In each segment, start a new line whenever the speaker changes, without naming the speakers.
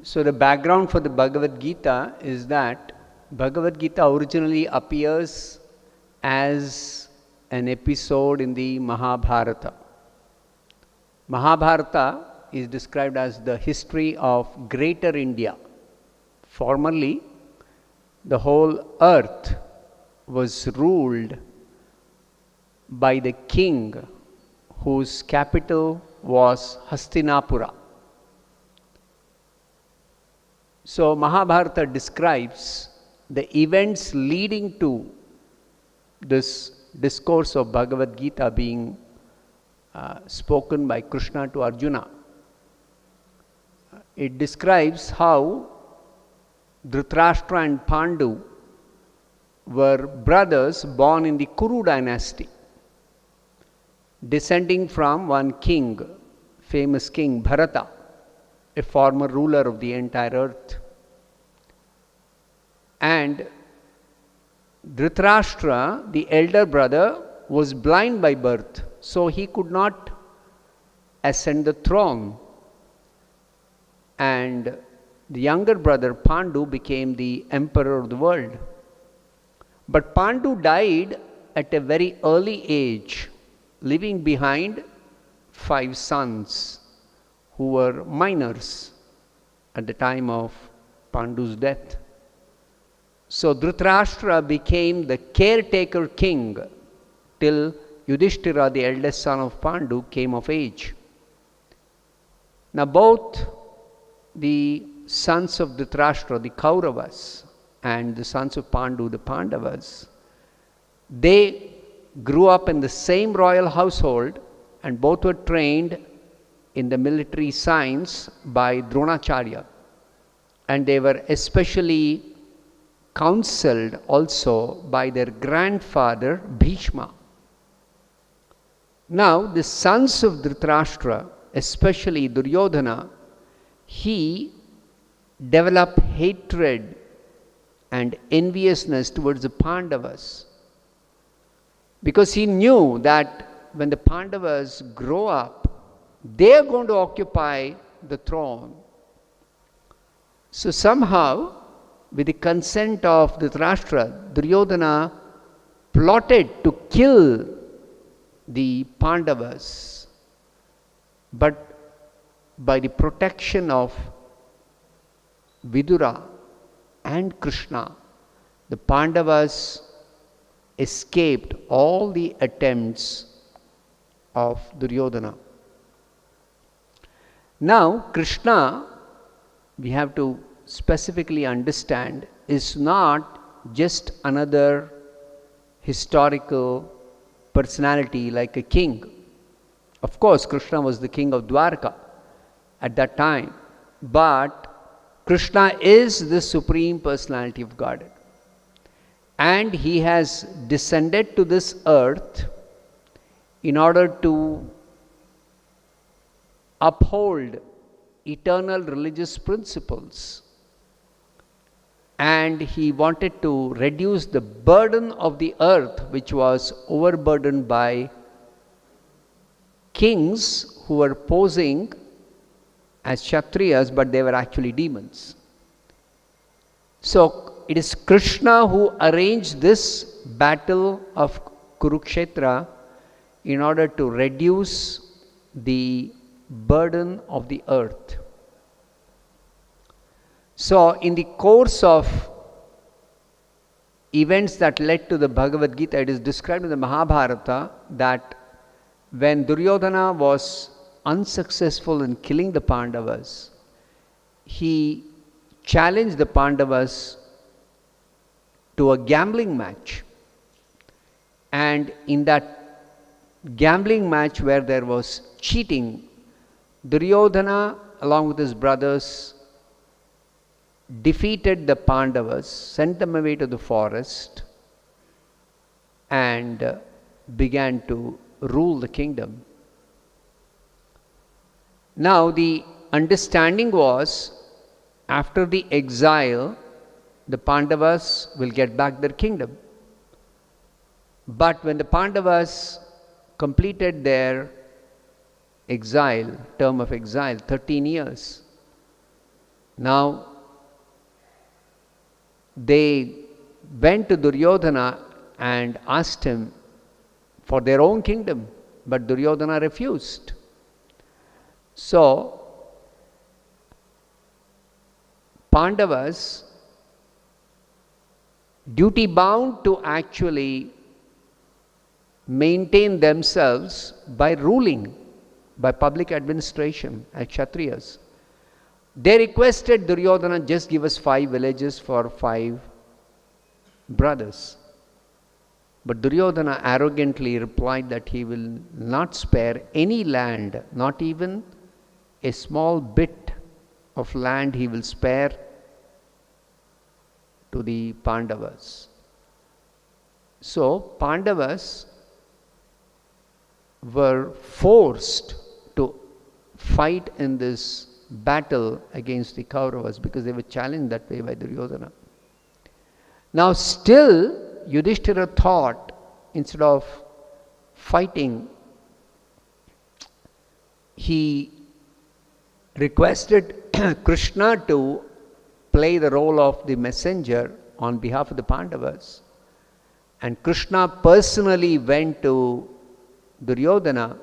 So the background for the Bhagavad Gita is that Bhagavad Gita originally appears as an episode in the Mahabharata. Mahabharata is described as the history of Greater India. Formerly, the whole earth was ruled by the king whose capital was Hastinapura. So Mahabharata describes the events leading to this discourse of Bhagavad Gita being spoken by Krishna to Arjuna. It describes how Dhritarashtra and Pandu were brothers born in the Kuru dynasty, descending from one king, famous king Bharata, a former ruler of the entire earth. And Dhritarashtra, the elder brother, was blind by birth, so he could not ascend the throne. And the younger brother Pandu became the emperor of the world. But Pandu died at a very early age, leaving behind 5 sons who were minors at the time of Pandu's death. So Dhritarashtra became the caretaker king till Yudhishthira, the eldest son of Pandu, came of age. Now both the sons of Dhritarashtra, the Kauravas, and the sons of Pandu, the Pandavas, they grew up in the same royal household, and both were trained in the military science by Dronacharya, and they were especially counseled also by their grandfather Bhishma. Now the sons of Dhritarashtra, especially Duryodhana, he developed hatred and enviousness towards the Pandavas, because he knew that when the Pandavas grow up, they are going to occupy the throne. So somehow, with the consent of Dhritarashtra, Duryodhana plotted to kill the Pandavas, but by the protection of Vidura and Krishna, the Pandavas escaped all the attempts of Duryodhana. Now, Krishna, we have to specifically understand, is not just another historical personality like a king. Of course, Krishna was the king of Dwarka at that time, but Krishna is the supreme personality of Godhead, and he has descended to this earth in order to uphold eternal religious principles, and he wanted to reduce the burden of the earth, which was overburdened by kings who were posing as Kshatriyas, but they were actually demons. So it is Krishna who arranged this battle of Kurukshetra in order to reduce the burden of the earth. So in the course of events that led to the Bhagavad Gita, it is described in the Mahabharata that when Duryodhana was unsuccessful in killing the Pandavas, he challenged the Pandavas to a gambling match. And in that gambling match where there was cheating, Duryodhana, along with his brothers, defeated the Pandavas, sent them away to the forest, and began to rule the kingdom. Now the understanding was, after the exile, the Pandavas will get back their kingdom. But when the Pandavas completed their exile, term of exile, 13 years, Now, they went to Duryodhana and asked him for their own kingdom, but Duryodhana refused. So, Pandavas, duty bound to actually maintain themselves by ruling, by public administration as Kshatriyas. They requested Duryodhana, just give us 5 villages for 5 brothers. But Duryodhana arrogantly replied that he will not spare any land, not even a small bit of land he will spare to the Pandavas. So Pandavas were forced to fight in this battle against the Kauravas because they were challenged that way by Duryodhana. Now still Yudhishthira thought, instead of fighting, he requested Krishna to play the role of the messenger on behalf of the Pandavas. And Krishna personally went to Duryodhana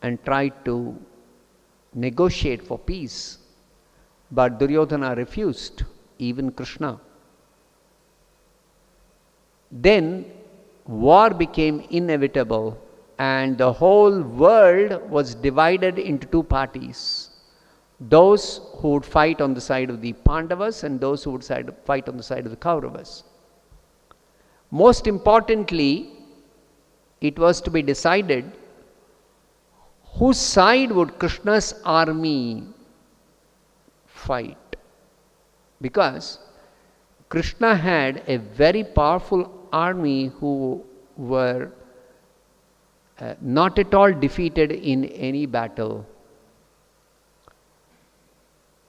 and tried to negotiate for peace. But Duryodhana refused, even Krishna. Then war became inevitable and the whole world was divided into 2 parties. Those who would fight on the side of the Pandavas and those who would fight on the side of the Kauravas. Most importantly, it was to be decided whose side would Krishna's army fight. Because Krishna had a very powerful army who were not at all defeated in any battle.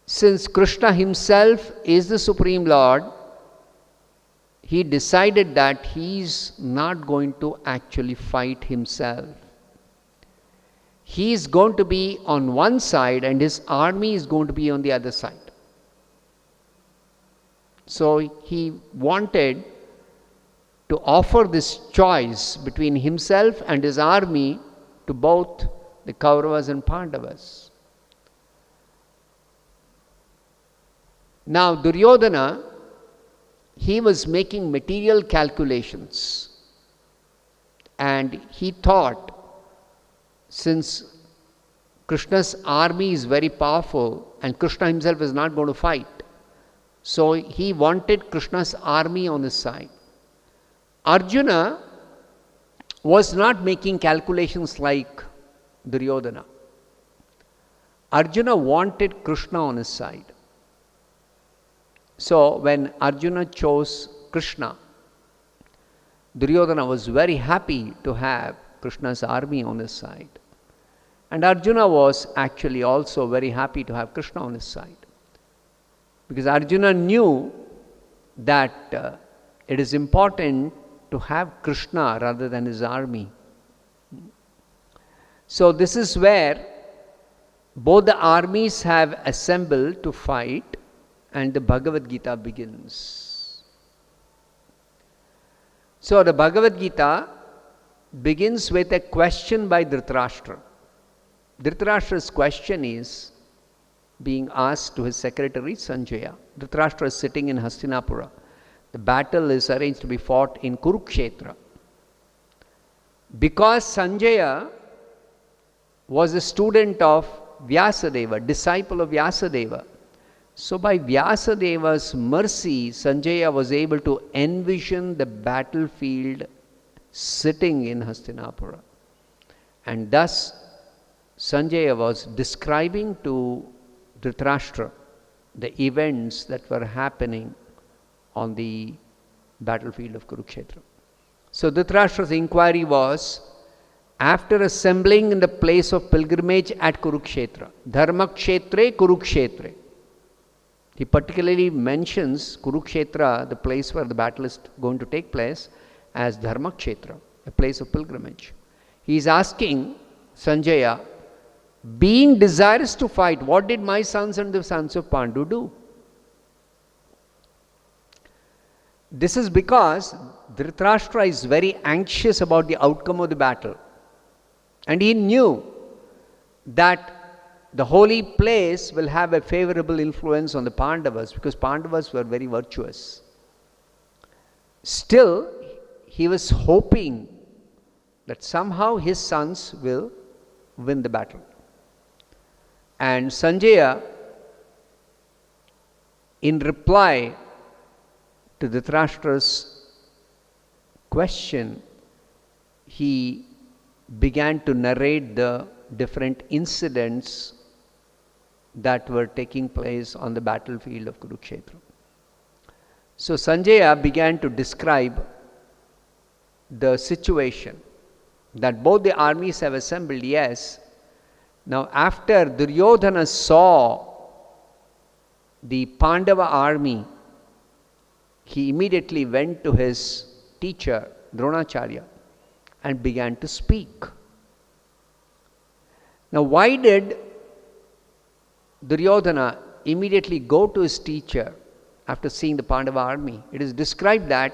Since Krishna himself is the Supreme Lord, he decided that he is not going to actually fight himself. He is going to be on one side and his army is going to be on the other side. So he wanted to offer this choice between himself and his army to both the Kauravas and Pandavas. Now Duryodhana, he was making material calculations and he thought, since Krishna's army is very powerful and Krishna himself is not going to fight, so he wanted Krishna's army on his side. Arjuna was not making calculations like Duryodhana. Arjuna wanted Krishna on his side. So when Arjuna chose Krishna, Duryodhana was very happy to have Krishna's army on his side. And Arjuna was actually also very happy to have Krishna on his side. Because Arjuna knew that it is important to have Krishna rather than his army. So this is where both the armies have assembled to fight and the Bhagavad Gita begins. So the Bhagavad Gita begins with a question by Dhritarashtra. Dhritarashtra's question is being asked to his secretary Sanjaya. Dhritarashtra is sitting in Hastinapura. The battle is arranged to be fought in Kurukshetra. Because Sanjaya was a student of Vyasadeva, disciple of Vyasadeva. So by Vyasadeva's mercy, Sanjaya was able to envision the battlefield sitting in Hastinapura. And thus Sanjaya was describing to Dhritarashtra the events that were happening on the battlefield of Kurukshetra. So Dhritarashtra's inquiry was, after assembling in the place of pilgrimage at Kurukshetra, Dharmakshetre Kurukshetre. He particularly mentions Kurukshetra, the place where the battle is going to take place, as Dharmakshetra, a place of pilgrimage. He is asking Sanjaya, being desirous to fight, what did my sons and the sons of Pandu do? This is because Dhritarashtra is very anxious about the outcome of the battle. And he knew that the holy place will have a favorable influence on the Pandavas, because Pandavas were very virtuous. Still, he was hoping that somehow his sons will win the battle. And Sanjaya, in reply to Dhritarashtra's question, he began to narrate the different incidents that were taking place on the battlefield of Kurukshetra. So Sanjaya began to describe the situation that both the armies have assembled, yes. Now after Duryodhana saw the Pandava army, he immediately went to his teacher Dronacharya and began to speak. Now why did Duryodhana immediately go to his teacher after seeing the Pandava army? It is described that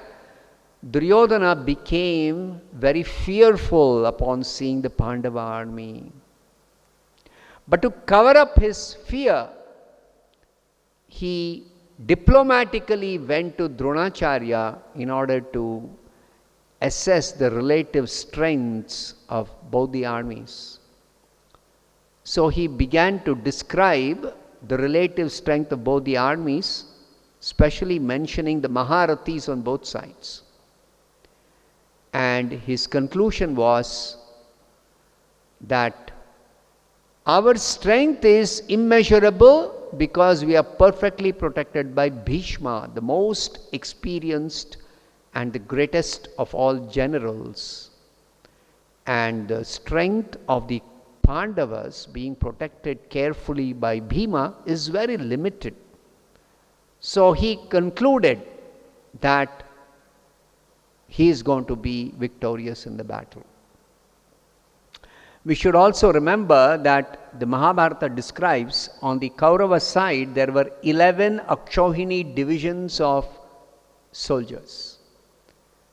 Duryodhana became very fearful upon seeing the Pandava army. But to cover up his fear, he diplomatically went to Dronacharya in order to assess the relative strengths of both the armies. So he began to describe the relative strength of both the armies, especially mentioning the Maharathis on both sides. And his conclusion was that our strength is immeasurable because we are perfectly protected by Bhishma, the most experienced and the greatest of all generals. And the strength of the Pandavas being protected carefully by Bhima is very limited. So he concluded that he is going to be victorious in the battle. We should also remember that the Mahabharata describes on the Kaurava side there were 11 Akshohini divisions of soldiers.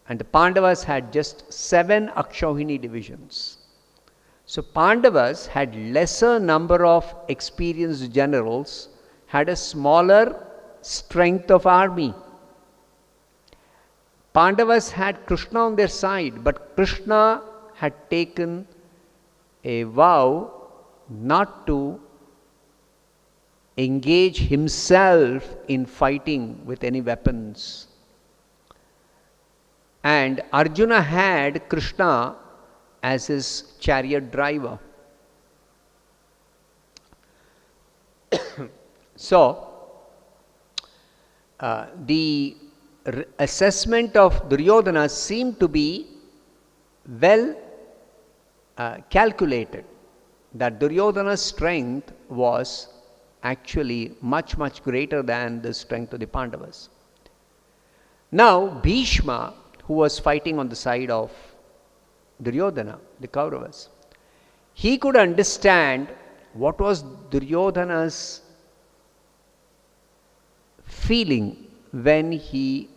And the Pandavas had just 7 Akshohini divisions. So Pandavas had lesser number of experienced generals, had a smaller strength of army. Pandavas had Krishna on their side, but Krishna had taken a vow not to engage himself in fighting with any weapons. And Arjuna had Krishna as his chariot driver. So, the assessment of Duryodhana seemed to be well calculated, that Duryodhana's strength was actually much greater than the strength of the Pandavas. Now Bhishma, who was fighting on the side of Duryodhana, the Kauravas, he could understand what was Duryodhana's feeling when he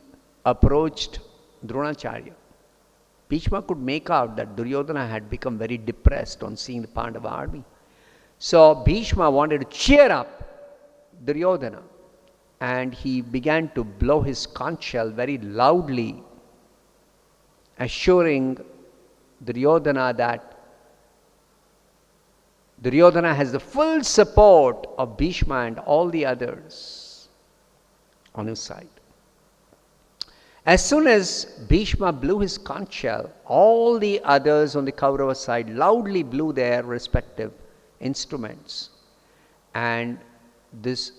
approached Dronacharya. Bhishma could make out that Duryodhana had become very depressed on seeing the Pandava army. So Bhishma wanted to cheer up Duryodhana, and he began to blow his conch shell very loudly, assuring Duryodhana that Duryodhana has the full support of Bhishma and all the others on his side. As soon as Bhishma blew his conch shell, all the others on the Kaurava side loudly blew their respective instruments. And this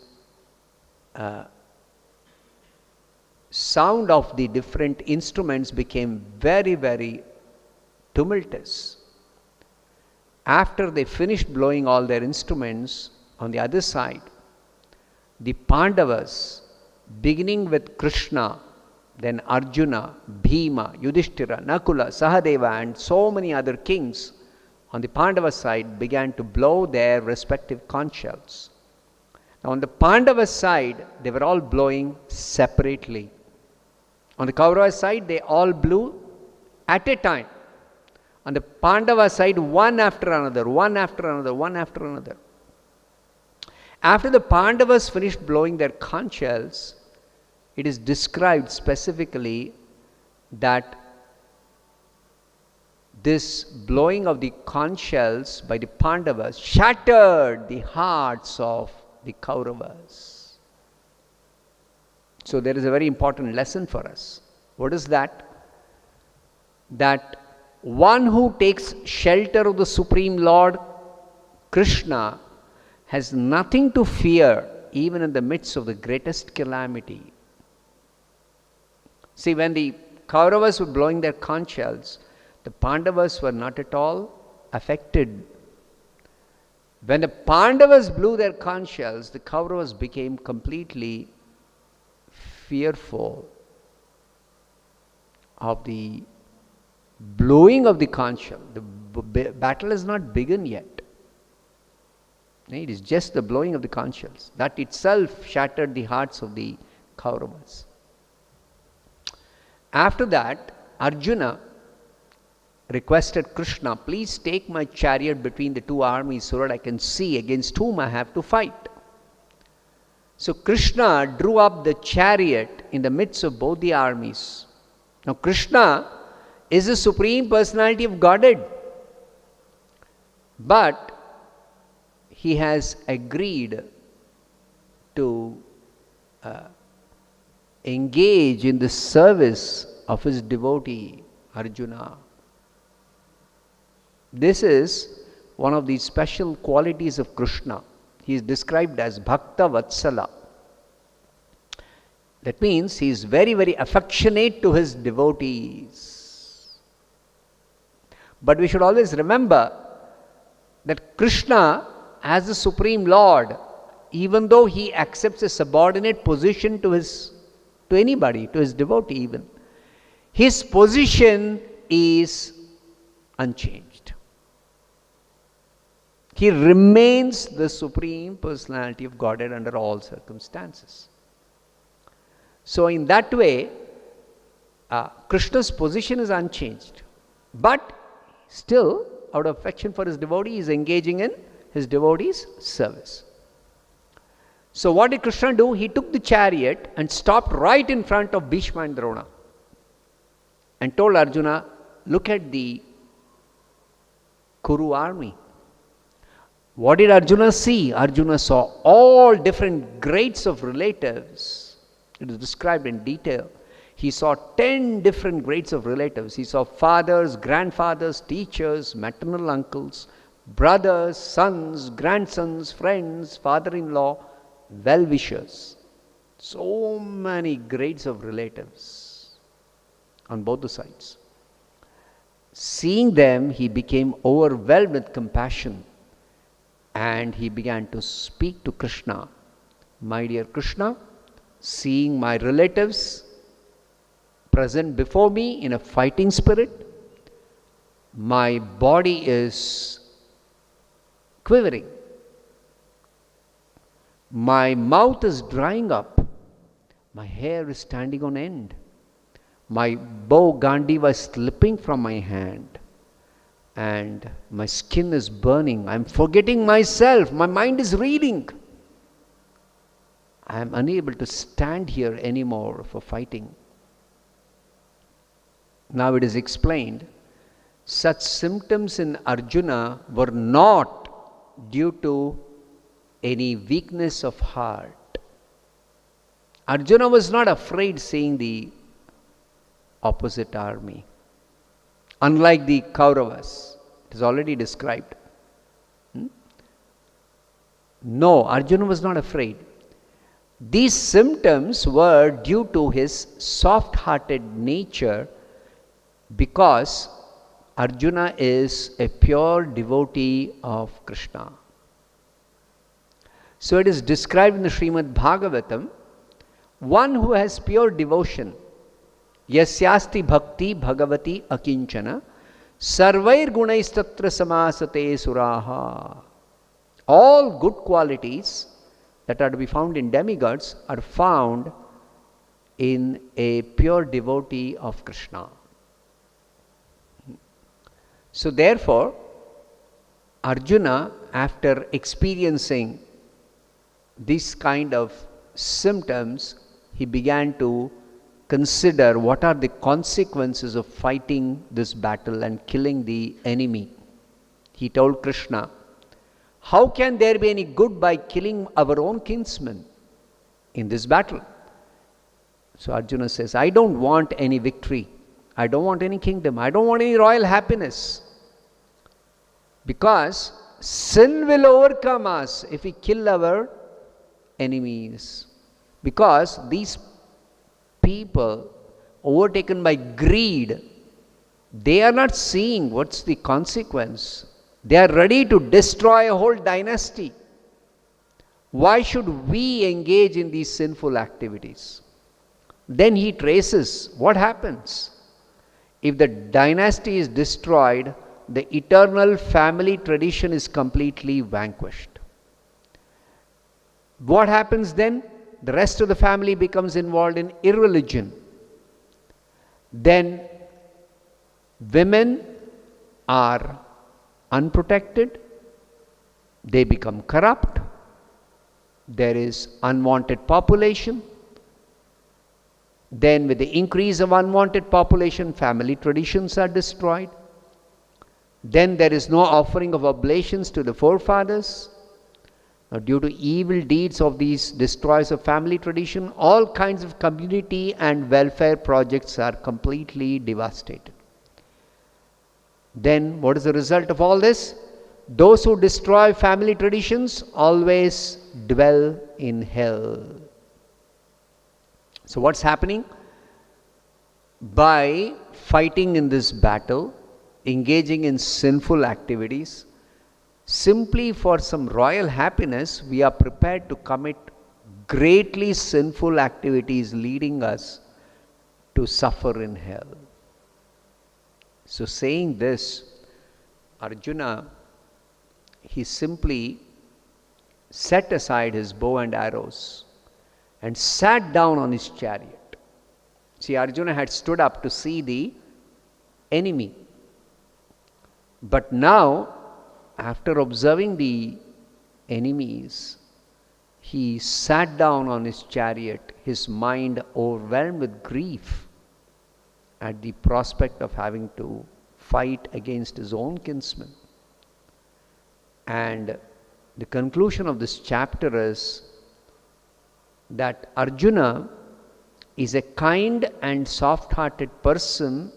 sound of the different instruments became very tumultuous. After they finished blowing all their instruments, on the other side, the Pandavas, beginning with Krishna, then Arjuna, Bhima, Yudhishthira, Nakula, Sahadeva, and so many other kings, on the Pandava side began to blow their respective conch shells. Now on the Pandava side, they were all blowing separately. On the Kaurava side, they all blew at a time. On the Pandava side, one after another, one after another, one after another. After the Pandavas finished blowing their conch shells, it is described specifically that this blowing of the conch shells by the Pandavas shattered the hearts of the Kauravas. So there is a very important lesson for us. What is that? That one who takes shelter of the Supreme Lord Krishna has nothing to fear even in the midst of the greatest calamity. See, when the Kauravas were blowing their conch shells, the Pandavas were not at all affected. When the Pandavas blew their conch shells, the Kauravas became completely fearful of the blowing of the conch shell. The battle has not begun yet. It is just the blowing of the conch shells. That itself shattered the hearts of the Kauravas. After that, Arjuna requested Krishna, please take my chariot between the two armies so that I can see against whom I have to fight. So Krishna drew up the chariot in the midst of both the armies. Now Krishna is the Supreme Personality of Godhead, but he has agreed to engage in the service of his devotee Arjuna. This is one of the special qualities of Krishna. He is described as Bhakta Vatsala. That means he is very, very affectionate to his devotees. But we should always remember that Krishna, as the Supreme Lord, even though he accepts a subordinate position to anybody, to his devotee even, his position is unchanged. He remains the Supreme Personality of Godhead under all circumstances. So in that way, Krishna's position is unchanged. But still, out of affection for his devotee, he is engaging in his devotee's service. So what did Krishna do? He took the chariot and stopped right in front of Bhishma and Drona and told Arjuna, look at the Kuru army. What did Arjuna see? Arjuna saw all different grades of relatives. It is described in detail. He saw 10 different grades of relatives. He saw fathers, grandfathers, teachers, maternal uncles, brothers, sons, grandsons, friends, father-in-law, well-wishers. So many grades of relatives on both the sides. Seeing them, he became overwhelmed with compassion and he began to speak to Krishna. My dear Krishna, seeing my relatives present before me in a fighting spirit, my body is quivering. My mouth is drying up. My hair is standing on end. My bow Gandiva is slipping from my hand. And my skin is burning. I am forgetting myself. My mind is reeling. I am unable to stand here anymore for fighting. Now it is explained, such symptoms in Arjuna were not due to any weakness of heart. Arjuna was not afraid seeing the opposite army. Unlike the Kauravas, it is already described. No, Arjuna was not afraid. These symptoms were due to his soft-hearted nature because Arjuna is a pure devotee of Krishna. So it is described in the Srimad Bhagavatam, one who has pure devotion, yasyasti bhakti bhagavati akinchana, Sarvair gunaistatra samasate suraha. All good qualities that are to be found in demigods are found in a pure devotee of Krishna. So therefore, Arjuna, after experiencing this kind of symptoms, he began to consider what are the consequences of fighting this battle and killing the enemy. He told Krishna, how can there be any good by killing our own kinsmen in this battle? So Arjuna says, I don't want any victory. I don't want any kingdom. I don't want any royal happiness. Because sin will overcome us if we kill our enemies. Because these people, overtaken by greed, they are not seeing what's the consequence. They are ready to destroy a whole dynasty. Why should we engage in these sinful activities? Then he traces what happens. If the dynasty is destroyed, the eternal family tradition is completely vanquished. What happens then? The rest of the family becomes involved in irreligion. Then women are unprotected, they become corrupt, there is unwanted population. Then with the increase of unwanted population, family traditions are destroyed. Then there is no offering of oblations to the forefathers. Now, due to evil deeds of these destroyers of family tradition, all kinds of community and welfare projects are completely devastated. Then what is the result of all this? Those who destroy family traditions always dwell in hell. So what's happening? By fighting in this battle, engaging in sinful activities, simply for some royal happiness, we are prepared to commit greatly sinful activities leading us to suffer in hell. So saying this, Arjuna, he simply set aside his bow and arrows and sat down on his chariot. See, Arjuna had stood up to see the enemy. But now, after observing the enemies, he sat down on his chariot, his mind overwhelmed with grief at the prospect of having to fight against his own kinsmen. And the conclusion of this chapter is that Arjuna is a kind and soft-hearted person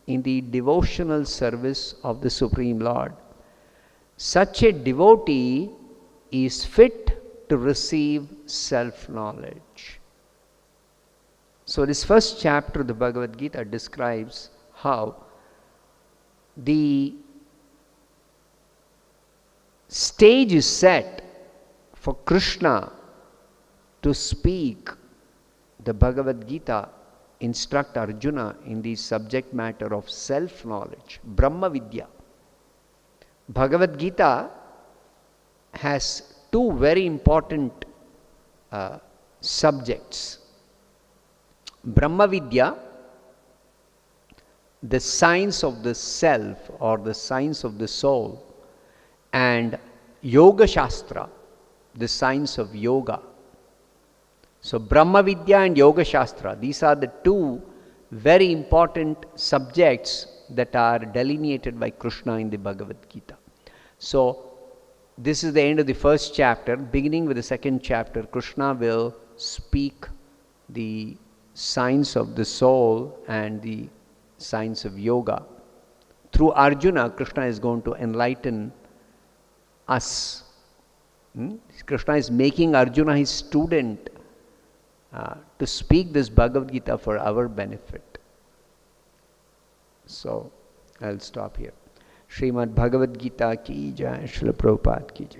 in the devotional service of the Supreme Lord. Such a devotee is fit to receive self-knowledge. So this first chapter of the Bhagavad Gita describes how the stage is set for Krishna to speak the Bhagavad Gita, instruct Arjuna in the subject matter of self-knowledge, Brahma Vidya. Bhagavad Gita has two very important subjects. Brahma Vidya, the science of the self or the science of the soul, and Yoga Shastra, the science of yoga. So Brahma Vidya and Yoga Shastra, these are the two very important subjects that are delineated by Krishna in the Bhagavad Gita. So this is the end of the first chapter. Beginning with the second chapter, Krishna will speak the science of the soul and the science of yoga. Through Arjuna, Krishna is going to enlighten us. Krishna is making Arjuna his student to speak this Bhagavad Gita for our benefit. So I'll stop here. Srimad Bhagavad Gita ki jai, Srila Prabhupada ki jai.